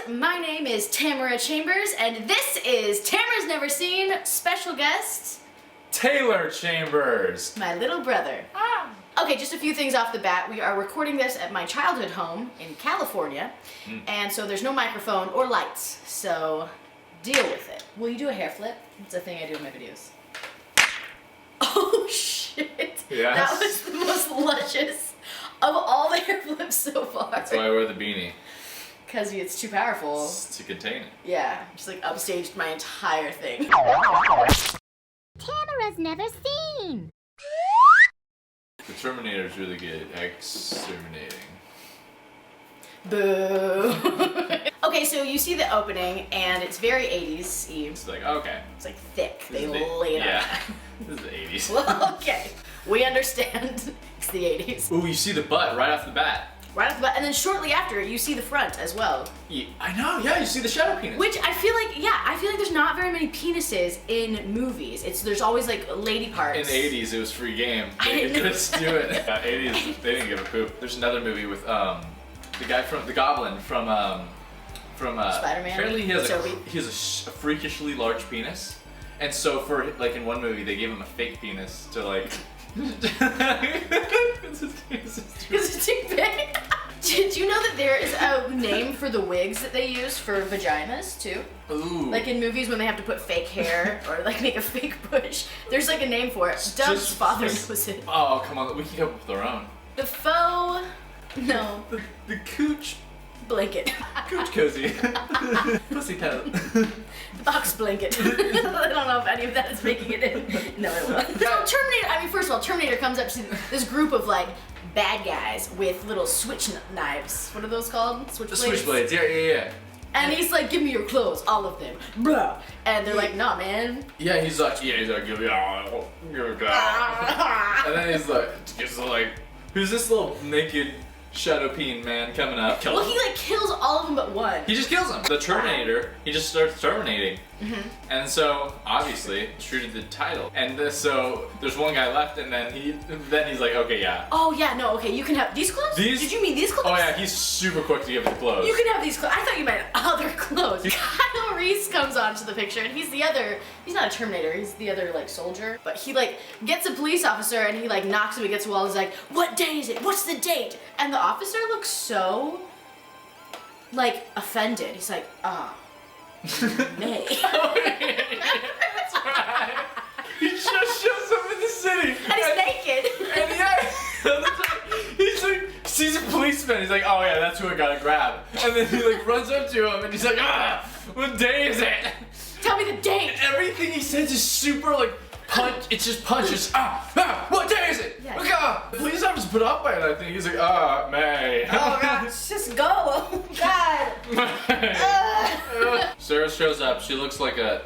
my name is Tamara Chambers, and this is Tamara's Never Seen special guest, Taylor Chambers, my little brother. Okay, just a few things off the bat. We are recording this at my childhood home in California, and so there's no microphone or lights, so deal with it. Will you do a hair flip? It's a thing I do in my videos. Oh shit! Yes. That was the most luscious of all the hair flips so far. That's why I wear the beanie. Because it's too powerful. It's to contain it. Yeah, just like upstaged my entire thing. Tamara's Never Seen. The Terminator's really good at exterminating. Boo. Okay, so you see the opening, and it's very 80s-y. It's like, okay. It's like thick. They This is the- lay it yeah. on that. This is the 80s. Well, okay. We understand. It's the 80s. Ooh, you see the butt right off the bat. Right off the bat, and then shortly after, you see the front as well. Yeah, I know, yeah, you see the shadow penis. Which I feel like, there's not very many penises in movies. There's always like lady parts. In the 80s, it was free game. I They didn't could know just do it. 80s, they didn't give a poop. There's another movie with the guy from the Goblin from Spider-Man. Apparently he has a Toby. freakishly large penis, and so for like in one movie they gave him a fake penis to like. Because it's too big. Did you know that there is a name for the wigs that they use for vaginas too? Ooh. Like in movies when they have to put fake hair or like make a fake bush. There's like a name for it. Doug's father knows it. Oh, come on, we can come up with our own. The faux... No. The cooch Blanket. cooch cozy. Pussy pelt. The box blanket. I don't know if any of that is making it in. No, it won't. So Terminator, first of all, Terminator comes up to this group of like bad guys with little switch knives. What are those called? The switchblades, yeah. And he's like, give me your clothes, all of them. Blah. And they're like, nah, man. Yeah, he's like, give me all. And then he's like, who's this little naked shadow peen man coming up? Kill Well, him. he like kills all of them but one. He just kills him. The Terminator, he just starts terminating. And so, obviously, true to the title. And so, there's one guy left, and then he's like, okay, yeah. Oh yeah, no, okay, you can have these clothes? Did you mean these clothes? Oh yeah, he's super quick to give the clothes. You can have these clothes. I thought you meant other clothes. Kyle Reese comes onto the picture, and he's not a Terminator, he's the other like soldier. But he like gets a police officer and he like knocks him against the wall. He's like, what day is it? What's the date? And the officer looks so like offended. He's like, May. That's right. He just shows up in the city. And he's naked. And he's like, sees a policeman. He's like, oh yeah, that's who I gotta grab. And then he like runs up to him and he's like, what day is it? Tell me the date. And everything he says is super like punch. It's just punches. What day is it? Yeah. Look, the police officer's put up by it. I think he's like, May. Oh god, just go. Oh god. Sarah shows up. She looks like an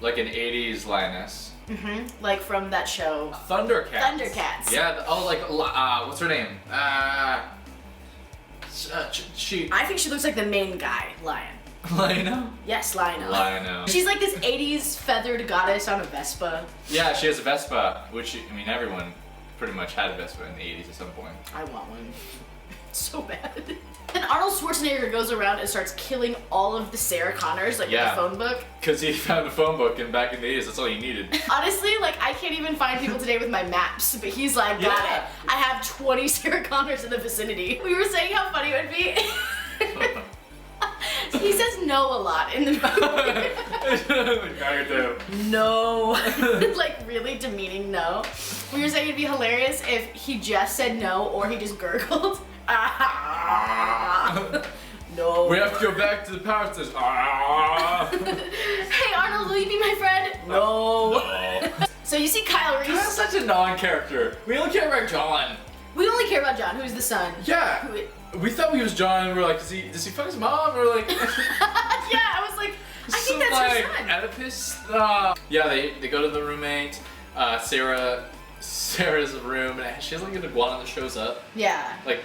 80s Linus. Like from that show. Thundercats. Thundercats. Yeah. What's her name? She. I think she looks like the main guy, Lion. Lino. Yes, Lionel. Lino. She's like this 80s feathered goddess on a Vespa. Yeah, she has a Vespa, which everyone pretty much had a Vespa in the 80s at some point. I want one. So bad. And Arnold Schwarzenegger goes around and starts killing all of the Sarah Connors, like with the phone book. Because he found a phone book, and back in the 80s, that's all you needed. Honestly, like I can't even find people today with my maps, but he's like, got it. I have 20 Sarah Connors in the vicinity. We were saying how funny it would be. He says no a lot in the movie. No. Like really demeaning no. We were saying it'd be hilarious if he just said no or he just gurgled. No. We have to go back to the power station. Hey Arnold, will you be my friend? No. So you see Kyle Reese. That's such a non-character. We only care about John. We only care about John, who's the son. Yeah. We thought he was John. We were like, does he fuck his mom? We were like, yeah, I was like, I think that's her son. Oedipus. Yeah, they go to the roommate. Sarah's room, and she has like an iguana that shows up. Yeah. Like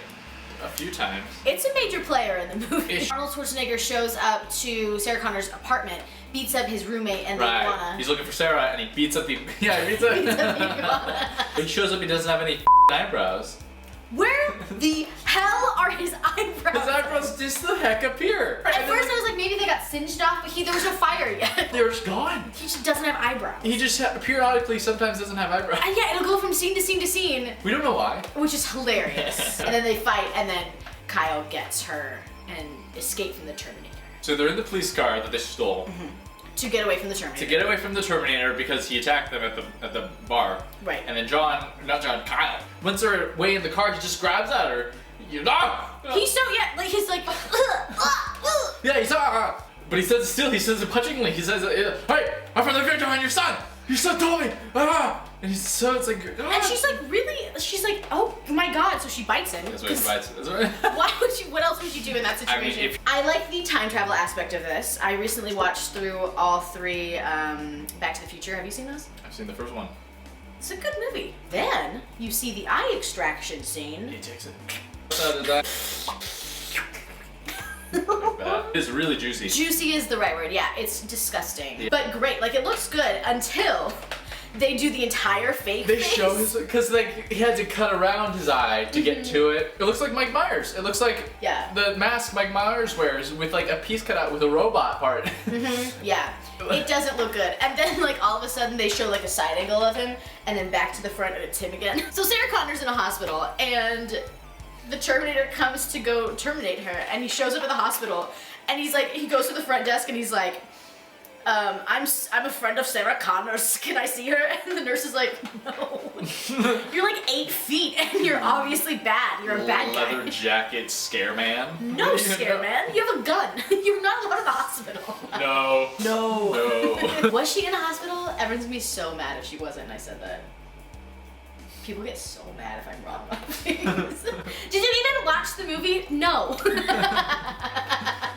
a few times. It's a major player in the movie. Arnold Schwarzenegger shows up to Sarah Connor's apartment, beats up his roommate and the iguana. He's looking for Sarah, and he beats up the iguana. When he shows up, he doesn't have any eyebrows. Where the hell are his eyebrows? His eyebrows just the heck appear. At first I was like, maybe they got singed off, but there was no fire yet. They were just gone. He just doesn't have eyebrows. He just periodically sometimes doesn't have eyebrows. And yeah, it'll go from scene to scene to scene. We don't know why. Which is hilarious. And then they fight, and then Kyle gets her and escape from the Terminator. So they're in the police car that they stole. To get away from the Terminator. To get away from the Terminator because he attacked them at the bar. Right. And then Kyle, once they're way in the car, he just grabs at her. He's so, yeah, like he's like, Yeah, he's but he says it still, he says it punchingly. He says, hey, I'm from the victim and your son told me. And he's so, it's like, And she's like, really? She's like, oh my god, so she bites him. That's why he bites him. Why would you, what else would you do in that situation? I mean, I like the time travel aspect of this. I recently watched through all 3 Back to the Future. Have you seen those? I've seen the first one. It's a good movie. Then, you see the eye extraction scene. He takes it. It's really juicy. Juicy is the right word, yeah. It's disgusting. Yeah. But great, like it looks good until they do the entire fake They face. show his, because like he had to cut around his eye to get to it. It looks like Mike Myers. It looks like the mask Mike Myers wears with like a piece cut out with a robot part. Yeah, it doesn't look good. And then like all of a sudden they show like a side angle of him and then back to the front and it's him again. So Sarah Connor's in a hospital and the Terminator comes to go terminate her and he shows up at the hospital and he's like, he goes to the front desk and he's like, I'm a friend of Sarah Connor's, can I see her? And the nurse is like, no. You're like 8 feet and you're obviously bad. You're a bad guy. Leather jacket scare man. No scare man, you have a gun. You're not allowed in the hospital. No. No. Was she in a hospital? Everyone's gonna be so mad if she wasn't and I said that. People get so mad if I'm wrong about things. Did you even watch the movie? No.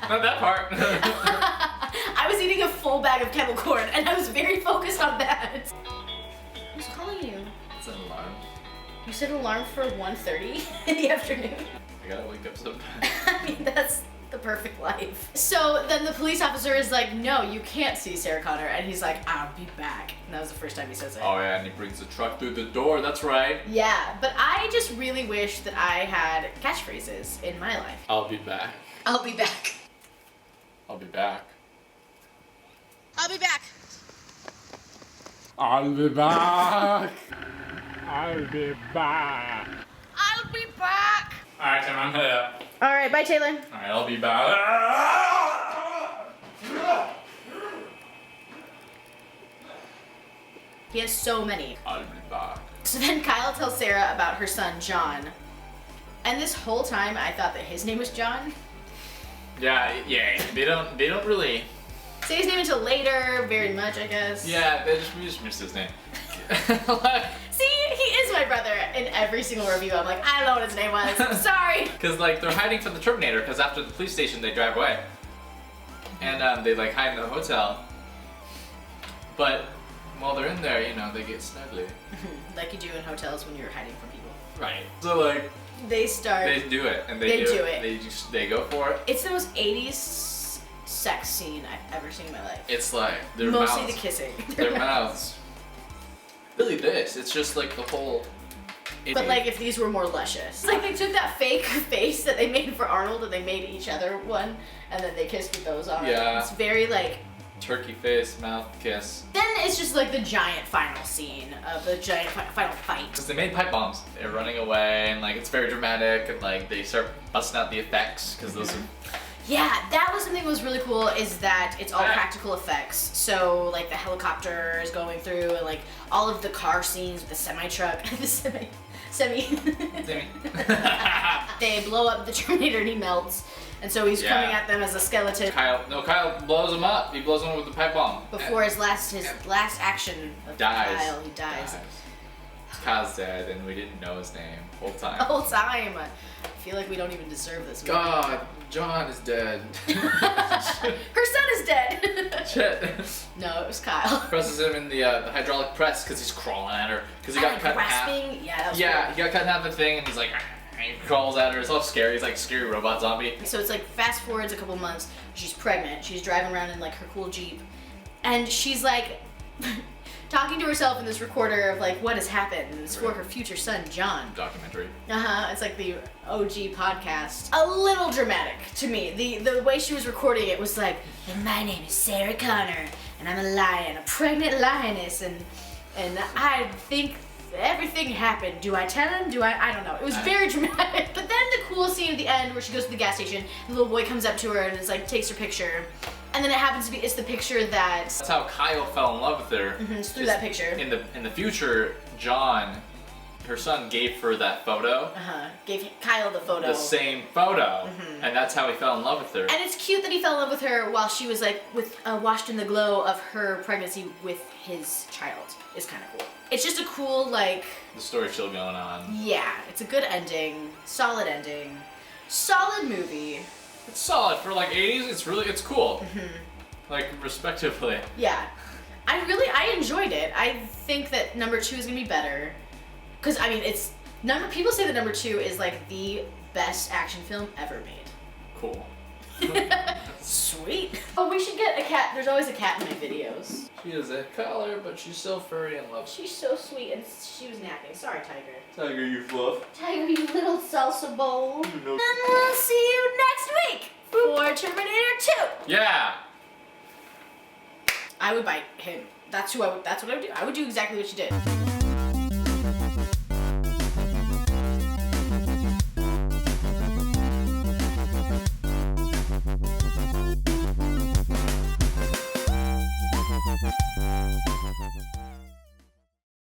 Not that part. I was eating a full bag of kettle corn and I was very focused on that. Who's calling you? It's an alarm. You set an alarm for 1:30 in the afternoon? I gotta wake up sometime. I mean, that's the perfect life. So then the police officer is like, no, you can't see Sarah Connor. And he's like, I'll be back. And that was the first time he says it. Oh yeah, and he brings the truck through the door, that's right. Yeah, but I just really wish that I had catchphrases in my life. I'll be back. I'll be back. I'll be back. I'll be back. I'll be back. I'll be back. I'll be back. Alright, Tim, I'm headed up. All right, bye, Taylor. Alright, I'll be back. He has so many. I'll be back. So then Kyle tells Sarah about her son, John. And this whole time I thought that his name was John. Yeah, they don't really. Say his name until later, very much, I guess. Yeah, we just missed his name. See, he is my brother in every single review. I'm like, I don't know what his name was. I'm sorry. Because like they're hiding from the Terminator. Because after the police station, they drive away, and they like hide in the hotel. But while they're in there, you know, they get snuggly. Like you do in hotels when you're hiding from people. Right. So like they start. They do it, and they do it. They go for it. It's the most 80s sex scene I've ever seen in my life. It's like their mostly mouths. the kissing. Their mouths. Really, it's just like the whole. But like if these were more luscious. Like they took that fake face that they made for Arnold and they made each other one, and then they kissed with those on. Yeah. It's very like. Turkey face, mouth kiss. Then it's just like the giant final scene of the giant final fight. Because they made pipe bombs. They're running away, and like it's very dramatic, and like they start busting out the effects because those are. Yeah, that was something that was really cool. Is that it's all practical effects. So like the helicopter is going through, and like all of the car scenes with the semi truck, the semi. They blow up the Terminator and he melts. And so he's coming at them as a skeleton. Kyle blows him up. He blows him up with the pipe bomb. Before his last action of Kyle, he dies. Kyle's dead, and we didn't know his name the whole time. The whole time. I feel like we don't even deserve this movie. God, John is dead. Her son is dead. Shit. No, it was Kyle. Presses him in the hydraulic press because he's crawling at her because he got cut in half. Yeah, that was cool. He got cut in half the thing, and he's like. He crawls at her. It's all scary. He's like a scary robot zombie. So it's like fast forwards a couple months. She's pregnant. She's driving around in like her cool Jeep, and she's like, talking to herself in this recorder of like what has happened, and it's for her future son John. Documentary. It's like the OG podcast. A little dramatic to me. The way she was recording it was like, and my name is Sarah Connor, and I'm a lion, a pregnant lioness, and I think everything happened. Do I tell him? I don't know. It was very dramatic. But then the cool scene at the end where she goes to the gas station, the little boy comes up to her and is like, takes her picture. And then it happens to be, it's the picture That's how Kyle fell in love with her. it's through that picture. In the future, John, her son, gave her that photo. Gave Kyle the photo. The same photo. And that's how he fell in love with her. And it's cute that he fell in love with her while she was like washed in the glow of her pregnancy with his child. It's kind of cool. It's just a cool, like... The story still going on. Yeah, it's a good ending. Solid ending. Solid movie. It's solid for like 80s. It's cool. Like respectively. Yeah, I enjoyed it. I think that number 2 is gonna be better, cause I mean people say that number 2 is like the best action film ever made. Cool. Sweet. Oh, we should get a cat. There's always a cat in my videos. She is a color, but she's still furry and lovely. She's so sweet, and she was napping. Sorry, Tiger. Tiger, you fluff. Tiger, you little salsa bowl. You know. And we'll see you next week for Terminator 2. Yeah. I would bite him. That's what I would do. I would do exactly what you did.